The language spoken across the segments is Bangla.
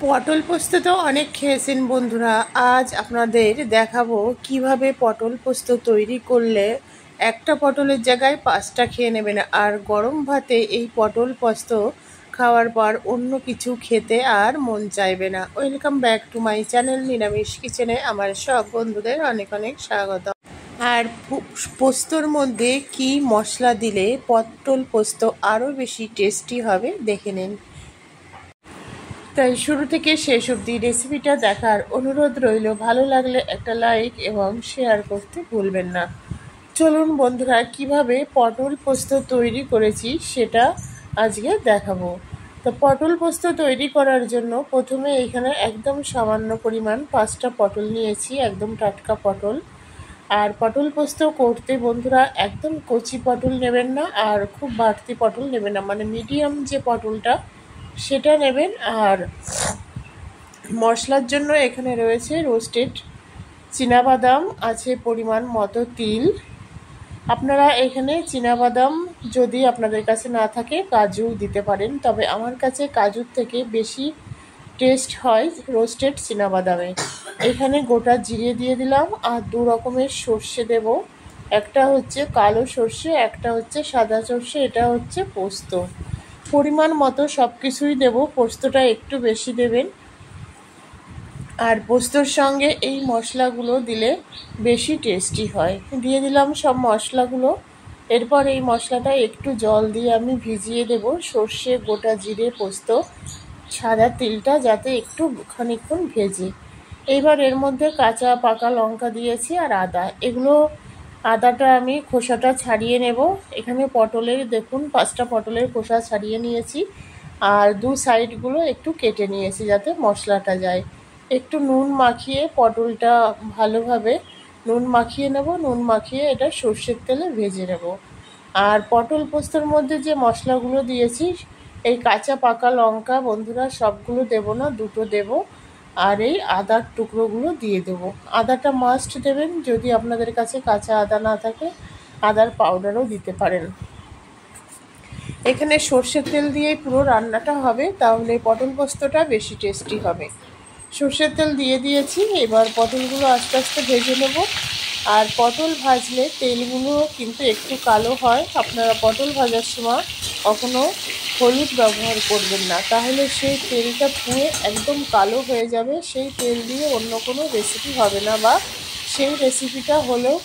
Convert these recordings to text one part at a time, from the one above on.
পটল পোস্ত তো অনেক খেয়েছেন বন্ধুরা। আজ আপনাদের দেখাবো কিভাবে পটল পোস্ত তৈরি করলে একটা পটলের জায়গায় 5টা খেয়ে নেবেন, আর গরম ভাতে এই পটল পোস্ত খাওয়ার পর অন্য কিছু খেতে আর মন চাইবে না। Welcome back to my channel নিরামিষ কিচেনে আমার সব বন্ধুদের অনেক অনেক স্বাগত। আর পোস্তর মধ্যে কি মশলা দিলে পটল পোস্ত আরও বেশি টেস্টি হবে দেখে নিন। তাই শুরু থেকে শেষ অবধি রেসিপিটা দেখার অনুরোধ রইল। ভালো লাগলে একটা লাইক এবং শেয়ার করতে ভুলবেন না। চলুন বন্ধুরা, কিভাবে পটল পোস্ত তৈরি করেছি সেটা আজকে দেখাবো। তো পটল পোস্ত তৈরি করার জন্য প্রথমে এখানে একদম সামান্য পরিমাণ 5টা পটল নিয়েছি, একদম টাটকা পটল। আর পটল পোস্ত করতে বন্ধুরা একদম কচি পটল নেবেন না, আর খুব বাড়তি পটল নেবেন না, মানে মিডিয়াম যে পটলটা সেটা নেবেন। আর মশলার জন্য এখানে রয়েছে রোস্টেড চীনাবাদাম, আছে পরিমাণ মতো তিল। আপনারা এখানে চীনাবাদাম যদি আপনাদের কাছে না থাকে কাজু দিতে পারেন, তবে আমার কাছে কাজুর থেকে বেশি টেস্ট হয় রোস্টেড চীনাবাদামে। এখানে গোটা জিরে দিয়ে দিলাম, আর 2 রকমের সর্ষে দেব। একটা হচ্ছে কালো সর্ষে, একটা হচ্ছে সাদা সর্ষে, এটা হচ্ছে পোস্ত। পরিমাণ মতো সব কিছুই দেবো, পোস্তটা একটু বেশি দেবেন। আর পোস্তর সঙ্গে এই মশলাগুলো দিলে বেশি টেস্টি হয়। দিয়ে দিলাম সব মশলাগুলো। এরপর এই মশলাটা একটু জল দিয়ে আমি ভিজিয়ে দেব, সর্ষে, গোটা জিরে, পোস্ত, সাদা তিলটা যাতে একটু খানিকক্ষণ ভেজে। এইবার এর মধ্যে কাঁচা পাকা লঙ্কা দিয়েছি আর আদা। আদাটা আমি খোসাটা ছাড়িয়ে নেব। এখানে পটলের দেখুন 5টা পটলের খোসা ছাড়িয়ে নিয়েছি, আর 2 সাইডগুলো একটু কেটে নিয়েছি যাতে মশলাটা যায়। একটু নুন মাখিয়ে পটলটা ভালোভাবে নুন মাখিয়ে নেব, নুন মাখিয়ে এটা সর্ষের তেলে ভেজে নেব। আর পটল পোস্তর মধ্যে যে মশলাগুলো দিয়েছি, এই কাঁচা পাকা লঙ্কা বন্ধুরা সবগুলো দেব না, 2টো দেব। আর এই আদার টুকরোগুলো দিয়ে দেবো। আদাটা মাস্ট দেবেন, যদি আপনাদের কাছে কাঁচা আদা না থাকে আদার পাউডারও দিতে পারেন। এখানে সর্ষের তেল দিয়েই পুরো রান্নাটা হবে, তাহলে পটল পোস্তটা বেশি টেস্টি হবে। সর্ষের তেল দিয়ে দিয়েছি, এবার পটলগুলো আস্তে আস্তে ভেজে নেব। আর পটল ভাজলে তেলগুলো কিন্তু একটু কালো হয়। আপনারা পটল ভাজার সময় কখনো হলুদ ব্যবহার করবেন না, তাহলে সেই তেলটা পুড়ে একদম কালো হয়ে যাবে। সেই তেল দিয়ে অন্য কোনো রেসিপি হবে না, বা সেই রেসিপিটা হলেও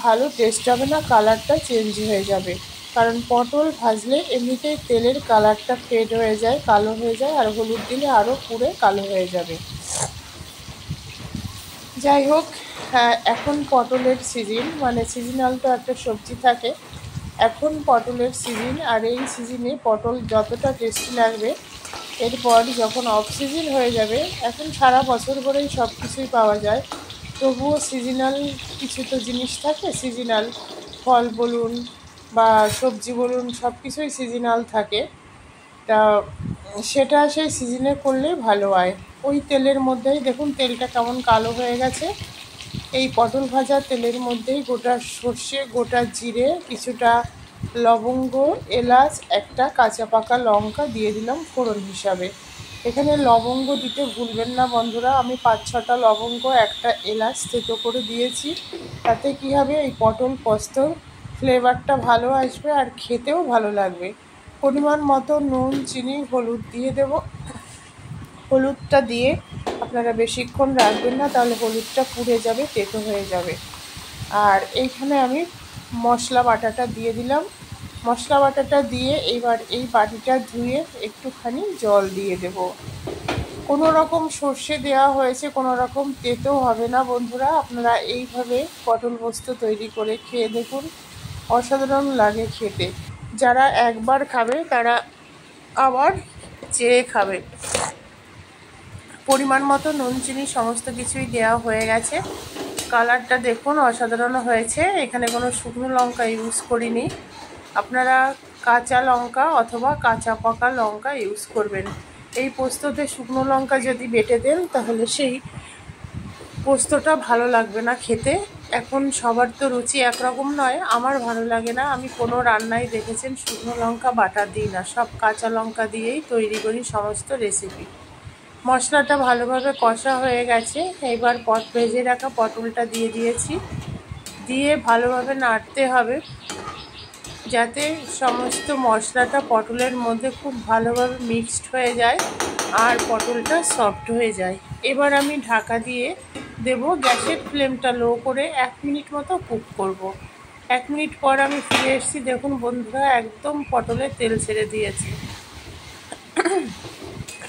ভালো টেস্ট হবে না, কালারটা চেঞ্জ হয়ে যাবে। কারণ পটল ভাজলে এমনিতেই তেলের কালারটা ফেড হয়ে যায়, কালো হয়ে যায়, আর হলুদ দিলে আরও পুড়ে কালো হয়ে যাবে। যাই হোক, এখন পটলের সিজন, মানে সিজনাল তো একটা সবজি থাকে, এখন পটলের সিজন। আর এই সিজনে পটল যতটা টেস্টি লাগবে, এরপর যখন অফ সিজন হয়ে যাবে, এখন সারা বছর ভরেই সব কিছুই পাওয়া যায়, তবুও সিজনাল কিছু তো জিনিস থাকে। সিজনাল ফল বলুন বা সবজি বলুন, সব কিছুই সিজনাল থাকে। তা সেটা সেই সিজনে করলে ভালো হয়। ওই তেলের মধ্যেই দেখুন তেলটা কেমন কালো হয়ে গেছে। এই পটল ভাজা তেলের মধ্যেই গোটা সর্ষে, গোটা জিরে, কিছুটা লবঙ্গ, এলাচ, একটা কাঁচা পাকা লঙ্কা দিয়ে দিলাম ফোড়ন হিসাবে। এখানে লবঙ্গ দিতে ভুলবেন না বন্ধুরা। আমি 5-6টা লবঙ্গ, একটা এলাচ থেতো করে দিয়েছি। তাতে কী হবে, এই পটল পোস্তর ফ্লেভারটা ভালো আসবে আর খেতেও ভালো লাগবে। পরিমাণ মতো নুন, চিনি, হলুদ দিয়ে দেব। হলুদটা দিয়ে আপনারা বেশিক্ষণ রাখবেন না, তাহলে হলুদটা পুড়ে যাবে, তেতো হয়ে যাবে। আর এইখানে আমি মশলা বাটাটা দিয়ে দিলাম। মশলা বাটাটা দিয়ে এবার এই বাটিটা ধুয়ে একটুখানি জল দিয়ে দেব। কোনো রকম সর্ষে দেওয়া হয়েছে, কোনো রকম তেতো হবে না বন্ধুরা। আপনারা এইভাবে পটল পোস্ত তৈরি করে খেয়ে দেখুন, অসাধারণ লাগে খেতে। যারা একবার খাবে তারা আবার চেয়ে খাবে। পরিমাণ মতো নুন, চিনি সমস্ত কিছুই দেওয়া হয়ে গেছে। কালারটা দেখুন অসাধারণ হয়েছে। এখানে কোনো শুকনো লঙ্কা ইউজ করিনি, আপনারা কাঁচা লঙ্কা অথবা কাঁচা পাকা লঙ্কা ইউজ করবেন। এই পোস্ততে শুকনো লঙ্কা যদি বেটে দেন তাহলে সেই পোস্তটা ভালো লাগবে না খেতে। এখন সবার তো রুচি একরকম নয়, আমার ভালো লাগে না। আমি কোনো রান্নায় দেখেছেন শুকনো লঙ্কা বাটা দিই না, সব কাঁচা লঙ্কা দিয়েই তৈরি করি সমস্ত রেসিপি। মশলাটা ভালোভাবে কষা হয়ে গেছে। এইবার ভেজে রাখা পটলটা দিয়ে দিয়েছি, দিয়ে ভালোভাবে নাড়তে হবে যাতে সমস্ত মশলাটা পটলের মধ্যে খুব ভালোভাবে মিক্সড হয়ে যায় আর পটলটা সফট হয়ে যায়। এবার আমি ঢাকা দিয়ে দেব। গ্যাসের ফ্লেমটা লো করে 1 মিনিট মতো কুক করব। 1 মিনিট পর আমি ফিরে এসেছি। দেখুন বন্ধুরা, একদম পটলে তেল ছেড়ে দিয়েছে,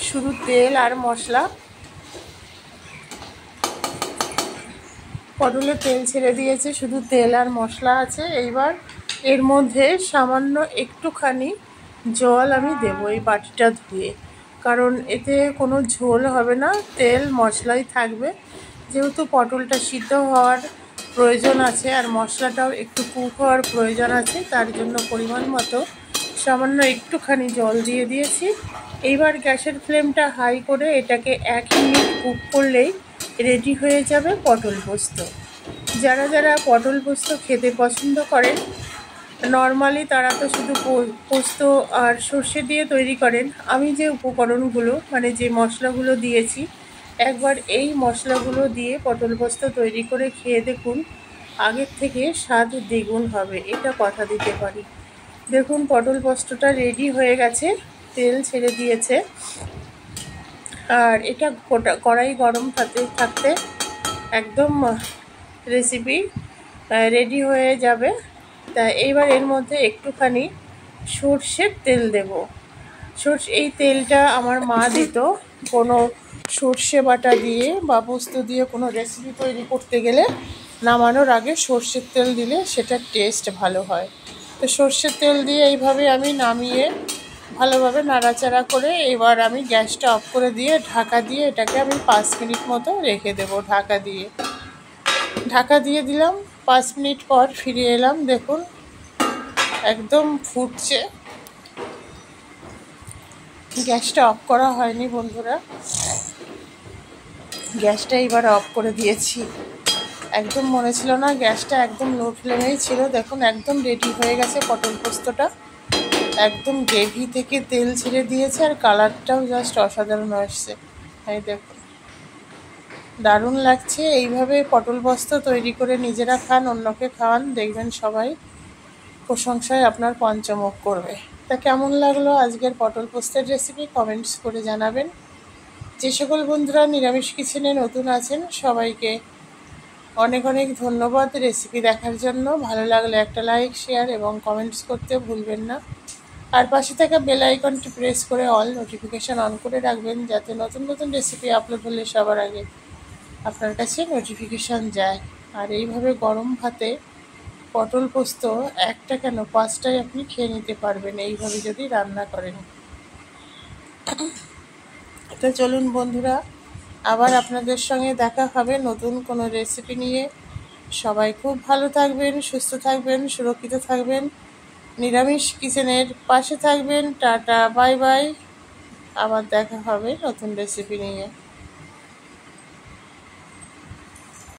শুধু তেল আর মশলা। পটলে তেল ছেড়ে দিয়েছে, শুধু তেল আর মশলা আছে। এইবার এর মধ্যে সামান্য একটুখানি জল আমি দেবো এই বাটিটা ধুয়ে, কারণ এতে কোনো ঝোল হবে না, তেল মশলাই থাকবে। যেহেতু পটলটা সিদ্ধ হওয়ার প্রয়োজন আছে আর মশলাটাও একটু কুক হওয়ার প্রয়োজন আছে, তার জন্য পরিমাণ মতো সামান্য একটুখানি জল দিয়ে দিয়েছি। এইবার গ্যাসের ফ্লেমটা হাই করে এটাকে 1 মিনিট কুক করলেই রেডি হয়ে যাবে পটল পোস্ত। যারা যারা পটল পোস্ত খেতে পছন্দ করেন, নর্মালি তারা তো শুধু পোস্ত আর সর্ষে দিয়ে তৈরি করেন। আমি যে উপকরণগুলো মানে যে মশলাগুলো দিয়েছি, একবার এই মশলাগুলো দিয়ে পটল পোস্ত তৈরি করে খেয়ে দেখুন, আগের থেকে স্বাদ দ্বিগুণ হবে, এটা কথা দিতে পারি। দেখুন পটল পোস্তটা রেডি হয়ে গেছে, তেল ছেড়ে দিয়েছে। আর এটা কড়াই গরম থাকতে একদম রেসিপি রেডি হয়ে যাবে। তা এইবার এর মধ্যে একটুখানি সর্ষের তেল দেব। এই তেলটা আমার মা দিত কোনো সর্ষে বাটা দিয়ে বা পোস্ত দিয়ে কোনো রেসিপি তৈরি করতে গেলে নামানোর আগে সর্ষের তেল দিলে সেটার টেস্ট ভালো হয়। তো সর্ষের তেল দিয়ে এইভাবে আমি নামিয়ে ভালোভাবে নাড়াচাড়া করে এবার আমি গ্যাসটা অফ করে দিয়ে ঢাকা দিয়ে এটাকে আমি 5 মিনিট মতো রেখে দেব। ঢাকা দিয়ে দিলাম। 5 মিনিট পর ফিরে এলাম। দেখুন একদম ফুটছে। গ্যাসটা অফ করা হয়নি বন্ধুরা, গ্যাসটা এবার অফ করে দিয়েছি। একদম মনে ছিল না, গ্যাসটা একদম লো ফ্লেমেই ছিল। দেখুন একদম রেডি হয়ে গেছে পটল পোস্তটা, একদম গ্রেভি থেকে তেল ছেড়ে দিয়েছে আর কালারটাও জাস্ট অসাধারণ আসছে। এই দেখুন দারুণ লাগছে। এইভাবে পটল পোস্ত তৈরি করে নিজেরা খান, অন্যকে খাওয়ান, দেখবেন সবাই প্রশংসায় আপনার পঞ্চমুখ করবে। তা কেমন লাগলো আজকের পটল পোস্তের রেসিপি কমেন্টস করে জানাবেন। যে সকল বন্ধুরা নিরামিষ কিচেনে নতুন আছেন সবাইকে অনেক অনেক ধন্যবাদ রেসিপি দেখার জন্য। ভালো লাগলে একটা লাইক, শেয়ার এবং কমেন্টস করতে ভুলবেন না। আর পাশে থাকা বেল আইকনটি প্রেস করে অল নোটিফিকেশান অন করে রাখবেন, যাতে নতুন নতুন রেসিপি আপলোড হলে সবার আগে আপনার কাছে নোটিফিকেশান যায়। আর এইভাবে গরম ভাতে পটল পোস্ত একটা কেন 5টাই আপনি খেয়ে নিতে পারবেন এইভাবে যদি রান্না করেন। তো চলুন বন্ধুরা, আবার আপনাদের সঙ্গে দেখা হবে নতুন কোনো রেসিপি নিয়ে। সবাই খুব ভালো থাকবেন, সুস্থ থাকবেন, সুরক্ষিত থাকবেন, নিরামিষ কিচেনের পাশে থাকবেন। Tata, bye bye. আবার দেখা হবে নতুন রেসিপি নিয়ে।